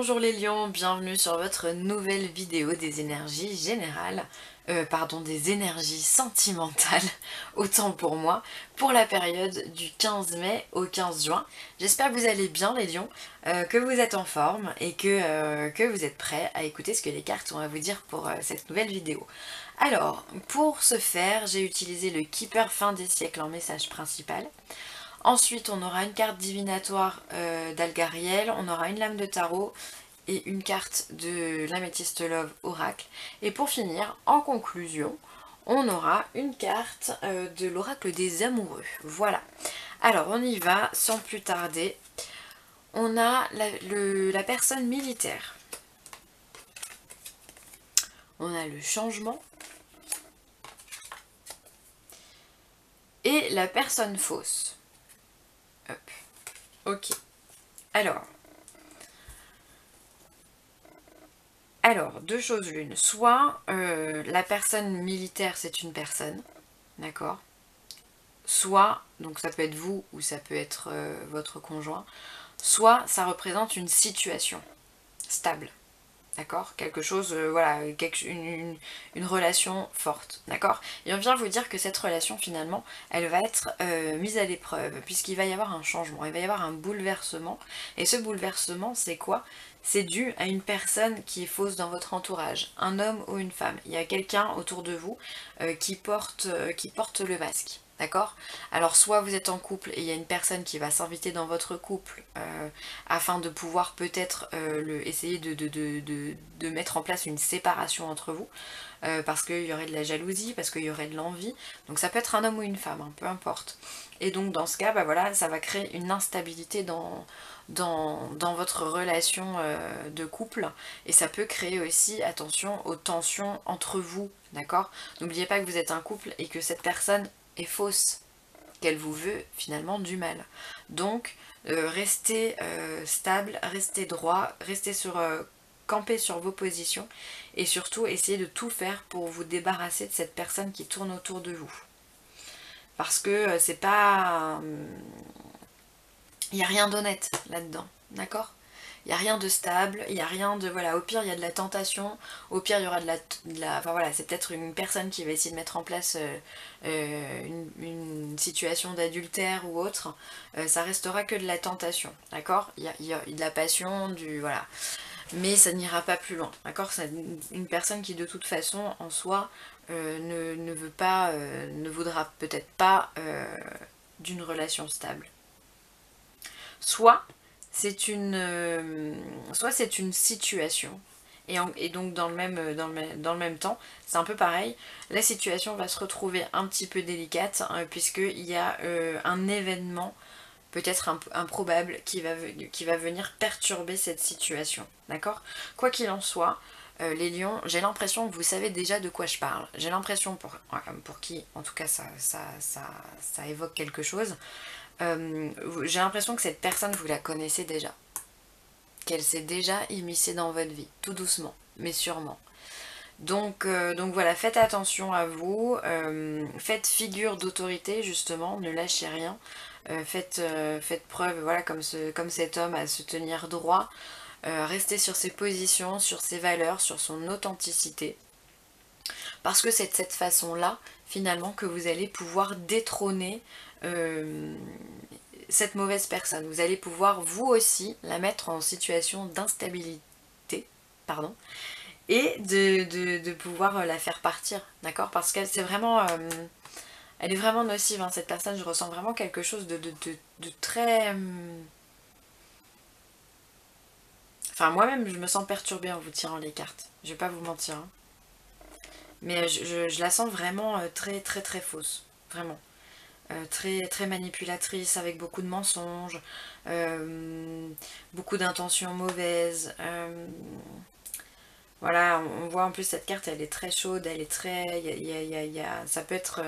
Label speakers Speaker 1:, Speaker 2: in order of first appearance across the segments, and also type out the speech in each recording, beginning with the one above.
Speaker 1: Bonjour les lions, bienvenue sur votre nouvelle vidéo des énergies générales, des énergies sentimentales, autant pour moi, pour la période du 15 mai au 15 juin. J'espère que vous allez bien les lions, que vous êtes en forme et que vous êtes prêts à écouter ce que les cartes ont à vous dire pour cette nouvelle vidéo. Alors, pour ce faire, j'ai utilisé le Keeper fin des siècles en message principal. Ensuite, on aura une carte divinatoire d'Algariel, on aura une lame de tarot et une carte de l'Améthyste Love Oracle. Et pour finir, en conclusion, on aura une carte de l'Oracle des Amoureux. Voilà. Alors, on y va sans plus tarder. On a la personne militaire. On a le changement. Et la personne fausse. Hop. Ok. Alors, deux choses l'une. Soit la personne militaire, c'est une personne, d'accord? Soit, donc ça peut être vous ou ça peut être votre conjoint, soit ça représente une situation stable, d'accord? Quelque chose, voilà, une relation forte, d'accord? Et on vient vous dire que cette relation, finalement, elle va être mise à l'épreuve, puisqu'il va y avoir un changement, il va y avoir un bouleversement. Et ce bouleversement, c'est quoi? C'est dû à une personne qui est fausse dans votre entourage, un homme ou une femme. Il y a quelqu'un autour de vous qui porte le masque. D'accord? Alors soit vous êtes en couple et il y a une personne qui va s'inviter dans votre couple afin de pouvoir peut-être essayer de mettre en place une séparation entre vous, parce qu'il y aurait de la jalousie, parce qu'il y aurait de l'envie. Donc ça peut être un homme ou une femme, hein, peu importe. Et donc dans ce cas, bah voilà, ça va créer une instabilité dans votre relation de couple, et ça peut créer aussi, attention, aux tensions entre vous, d'accord? N'oubliez pas que vous êtes un couple et que cette personne est fausse, qu'elle vous veut finalement du mal. Donc restez stable, restez droit, campez sur vos positions, et surtout essayez de tout faire pour vous débarrasser de cette personne qui tourne autour de vous. Parce que c'est pas... Il n'y a rien d'honnête là-dedans, d'accord? Il n'y a rien de stable, il n'y a rien de... Voilà, au pire il y a de la tentation, au pire il y aura enfin voilà, c'est peut-être une personne qui va essayer de mettre en place une situation d'adultère ou autre. Ça restera que de la tentation, d'accord? Il y a de la passion, voilà. Mais ça n'ira pas plus loin, d'accord? C'est une personne qui de toute façon, en soi, ne veut pas, ne voudra peut-être pas d'une relation stable. Soit c'est une situation, et donc dans le même temps, c'est un peu pareil, la situation va se retrouver un petit peu délicate, hein, puisqu'il y a un événement, peut-être improbable, qui va venir perturber cette situation, d'accord? Quoi qu'il en soit, les lions, j'ai l'impression que vous savez déjà de quoi je parle. J'ai l'impression, pour qui, en tout cas, ça évoque quelque chose. J'ai l'impression que cette personne, vous la connaissez déjà. Qu'elle s'est déjà immiscée dans votre vie, tout doucement, mais sûrement. Donc voilà, faites attention à vous, faites figure d'autorité justement, ne lâchez rien, faites preuve, voilà, comme cet homme, à se tenir droit, restez sur ses positions, sur ses valeurs, sur son authenticité, parce que c'est de cette façon-là, finalement, que vous allez pouvoir détrôner cette mauvaise personne. Vous allez pouvoir, vous aussi, la mettre en situation d'instabilité, pardon, et de pouvoir la faire partir, d'accord? Parce qu'elle c'est vraiment... elle est vraiment nocive, hein, cette personne. Je ressens vraiment quelque chose de très... Enfin, moi-même, je me sens perturbée en vous tirant les cartes. Je vais pas vous mentir, hein. Mais je la sens vraiment très très très fausse. Vraiment. Très, très manipulatrice, avec beaucoup de mensonges, beaucoup d'intentions mauvaises. Voilà, on voit en plus cette carte, elle est très chaude, elle est très... ça peut être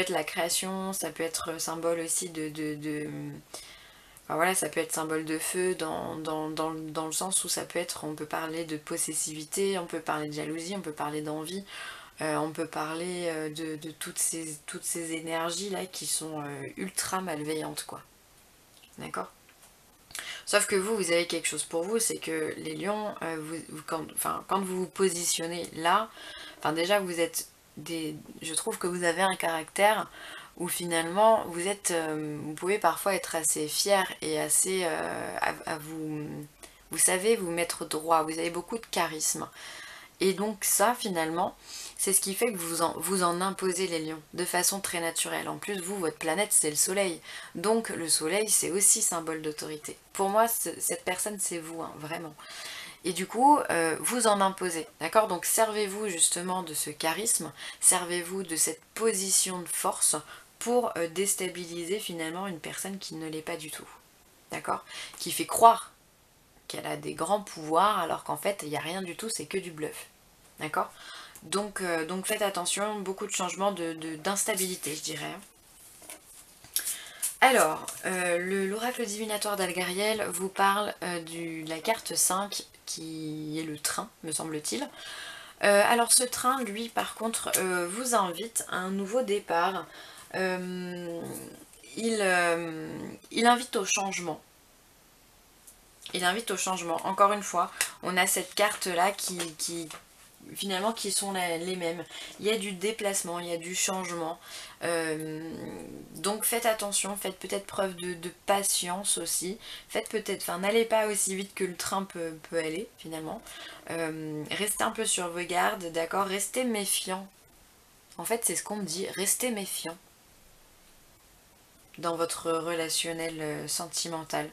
Speaker 1: la création, ça peut être symbole aussi enfin voilà, ça peut être symbole de feu dans le sens où ça peut être, on peut parler de possessivité, on peut parler de jalousie, on peut parler d'envie, on peut parler de toutes ces énergies là qui sont ultra malveillantes, quoi. D'accord? Sauf que vous avez quelque chose pour vous, c'est que les lions, quand vous vous positionnez là, enfin déjà vous êtes je trouve que vous avez un caractère où finalement vous pouvez parfois être assez fier et assez vous savez vous mettre droit, vous avez beaucoup de charisme. Et donc ça finalement, c'est ce qui fait que vous en imposez les lions de façon très naturelle. En plus, vous, votre planète, c'est le soleil. Donc le soleil, c'est aussi symbole d'autorité. Pour moi, cette personne, c'est vous, hein, vraiment. Et du coup, vous en imposez, d'accord? Donc servez-vous justement de ce charisme, servez-vous de cette position de force pour déstabiliser finalement une personne qui ne l'est pas du tout, d'accord? Qui fait croire qu'elle a des grands pouvoirs alors qu'en fait, il n'y a rien du tout, c'est que du bluff, d'accord? Donc faites attention, beaucoup de changements d'instabilité, je dirais. Alors, l'oracle divinatoire d'Algariel vous parle de la carte 5 qui est le train, me semble-t-il. Alors ce train, lui, par contre, vous invite à un nouveau départ. Euh, il invite au changement. Il invite au changement. Encore une fois, on a cette carte-là finalement qui sont les mêmes. Il y a du déplacement, il y a du changement. Donc faites attention, faites peut-être preuve de patience aussi. Faites peut-être, enfin n'allez pas aussi vite que le train peut aller finalement. Restez un peu sur vos gardes, d'accord? Restez méfiant. En fait c'est ce qu'on me dit, restez méfiant dans votre relationnel sentimental.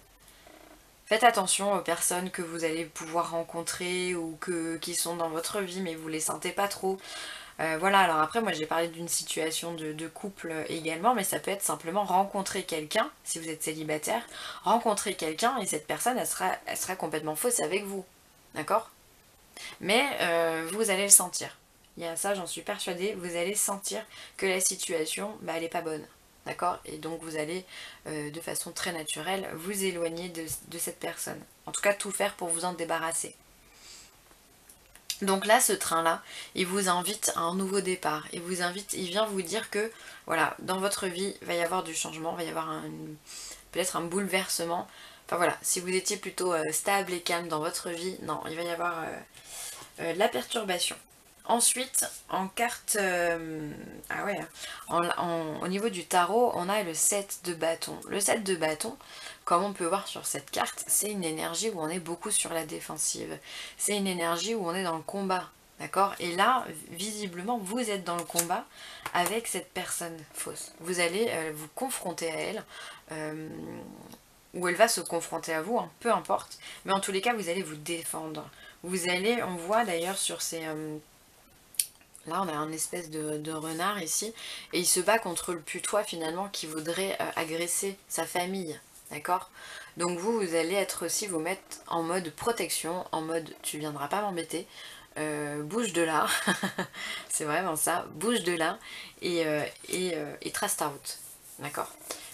Speaker 1: Faites attention aux personnes que vous allez pouvoir rencontrer ou qui sont dans votre vie mais vous les sentez pas trop. Voilà, alors après moi j'ai parlé d'une situation de couple également, mais ça peut être simplement rencontrer quelqu'un, si vous êtes célibataire, rencontrer quelqu'un et cette personne elle sera complètement fausse avec vous, d'accord? Mais vous allez le sentir. Il y a ça, j'en suis persuadée, vous allez sentir que la situation, bah, elle est pas bonne. D'accord? Et donc vous allez, de façon très naturelle, vous éloigner de cette personne. En tout cas, tout faire pour vous en débarrasser. Donc là, ce train-là, il vous invite à un nouveau départ. Il vient vous dire que, voilà, dans votre vie, il va y avoir du changement, il va y avoir peut-être un bouleversement. Enfin voilà, si vous étiez plutôt stable et calme dans votre vie, non, il va y avoir de la perturbation. Ensuite, en carte, ah ouais, au niveau du tarot, on a le 7 de bâton. Le 7 de bâton, comme on peut voir sur cette carte, c'est une énergie où on est beaucoup sur la défensive. C'est une énergie où on est dans le combat, d'accord? Et là, visiblement, vous êtes dans le combat avec cette personne fausse. Vous allez vous confronter à elle, euh, ou elle va se confronter à vous, hein, peu importe. Mais en tous les cas, vous allez vous défendre. Vous allez, on voit d'ailleurs sur ces... là, on a un espèce de renard ici, et il se bat contre le putois finalement qui voudrait agresser sa famille, d'accord? Donc vous allez être aussi vous mettre en mode protection, en mode tu viendras pas m'embêter, bouge de là, c'est vraiment ça, bouge de là et trace ta route, d'accord?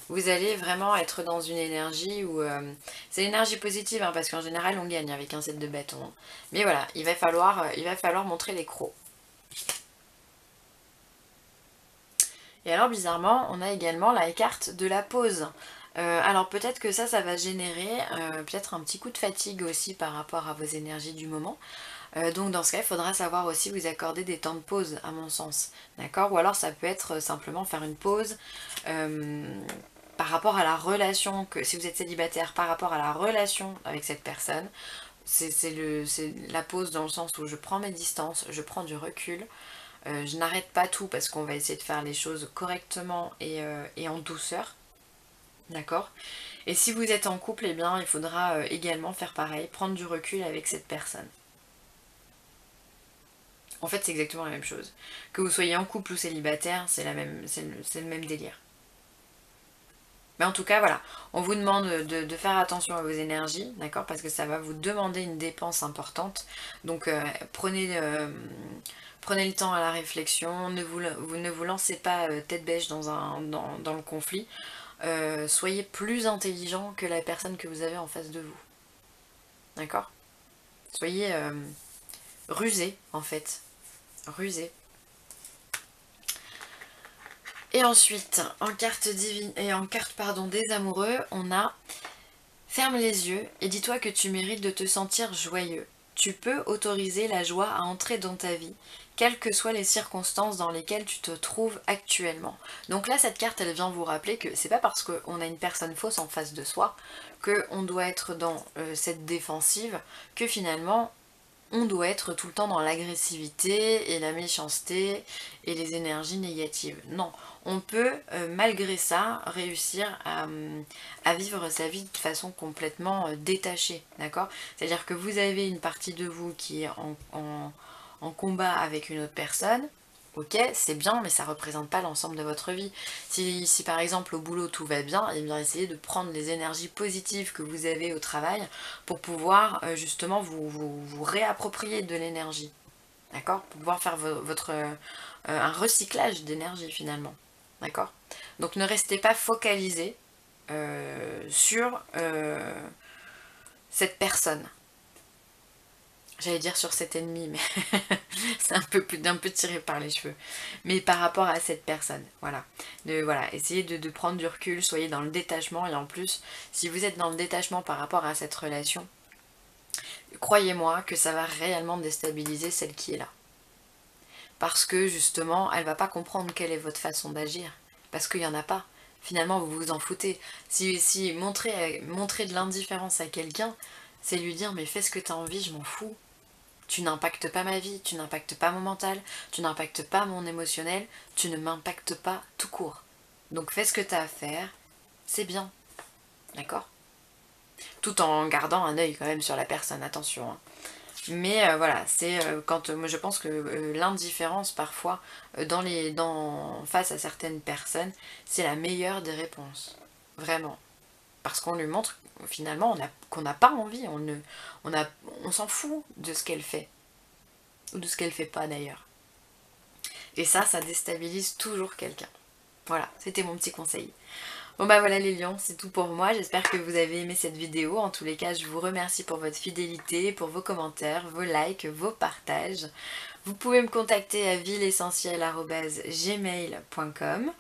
Speaker 1: Vous allez vraiment être dans une énergie où... c'est l'énergie positive, hein, parce qu'en général on gagne avec un set de bâtons. Mais voilà, il va falloir montrer les crocs. Et alors bizarrement, on a également la carte de la pause. Alors peut-être que ça va générer peut-être un petit coup de fatigue aussi par rapport à vos énergies du moment. Donc dans ce cas, il faudra savoir aussi vous accorder des temps de pause, à mon sens. D'accord? Ou alors ça peut être simplement faire une pause par rapport à la relation, si vous êtes célibataire, par rapport à la relation avec cette personne. C'est la pause dans le sens où je prends mes distances, je prends du recul. Je n'arrête pas tout parce qu'on va essayer de faire les choses correctement et en douceur. D'accord? Et si vous êtes en couple, eh bien, il faudra également faire pareil, prendre du recul avec cette personne. En fait, c'est exactement la même chose. Que vous soyez en couple ou célibataire, c'est le même délire. Mais en tout cas, voilà, on vous demande de faire attention à vos énergies, d'accord? Parce que ça va vous demander une dépense importante. Donc prenez le temps à la réflexion, vous ne vous lancez pas tête bêche dans le conflit. Soyez plus intelligent que la personne que vous avez en face de vous. D'accord? Soyez rusé, en fait. Rusé. Et ensuite, en carte divine et en carte pardon des amoureux, on a Ferme les yeux et dis-toi que tu mérites de te sentir joyeux. Tu peux autoriser la joie à entrer dans ta vie, quelles que soient les circonstances dans lesquelles tu te trouves actuellement. Donc là, cette carte, elle vient vous rappeler que c'est pas parce qu'on a une personne fausse en face de soi qu'on doit être dans cette défensive, que finalement on doit être tout le temps dans l'agressivité et la méchanceté et les énergies négatives. Non, on peut malgré ça réussir à vivre sa vie de façon complètement détachée, d'accord? C'est-à-dire que vous avez une partie de vous qui est en combat avec une autre personne. Ok, c'est bien, mais ça ne représente pas l'ensemble de votre vie. Si par exemple au boulot tout va bien, et bien essayez de prendre les énergies positives que vous avez au travail pour pouvoir justement vous réapproprier de l'énergie. D'accord? Pour pouvoir faire un recyclage d'énergie finalement. D'accord? Donc ne restez pas focalisé sur cette personne. J'allais dire sur cet ennemi, mais c'est un peu tiré par les cheveux. Mais par rapport à cette personne, voilà. Voilà, essayez de prendre du recul, soyez dans le détachement. Et en plus, si vous êtes dans le détachement par rapport à cette relation, croyez-moi que ça va réellement déstabiliser celle qui est là. Parce que justement, elle va pas comprendre quelle est votre façon d'agir. Parce qu'il n'y en a pas. Finalement, vous vous en foutez. Si montrer de l'indifférence à quelqu'un, c'est lui dire mais fais ce que tu as envie, je m'en fous. Tu n'impactes pas ma vie, tu n'impactes pas mon mental, tu n'impactes pas mon émotionnel, tu ne m'impactes pas tout court. Donc fais ce que tu as à faire, c'est bien, d'accord? Tout en gardant un œil quand même sur la personne, attention. Hein. Mais voilà, c'est quand moi je pense que l'indifférence parfois face à certaines personnes, c'est la meilleure des réponses. Vraiment. Parce qu'on lui montre finalement qu'on n'a pas envie, on s'en fout de ce qu'elle fait. Ou de ce qu'elle fait pas d'ailleurs. Et ça déstabilise toujours quelqu'un. Voilà, c'était mon petit conseil. Bon bah voilà les lions, c'est tout pour moi. J'espère que vous avez aimé cette vidéo. En tous les cas, je vous remercie pour votre fidélité, pour vos commentaires, vos likes, vos partages. Vous pouvez me contacter à villeessentielle@gmail.com.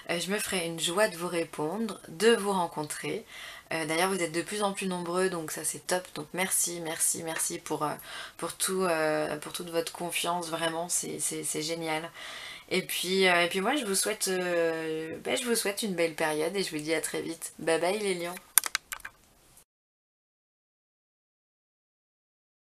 Speaker 1: Je me ferai une joie de vous répondre, de vous rencontrer. D'ailleurs vous êtes de plus en plus nombreux donc ça c'est top, donc merci pour toute votre confiance, vraiment c'est génial. Et puis moi je vous souhaite une belle période et je vous dis à très vite. Bye bye les lions.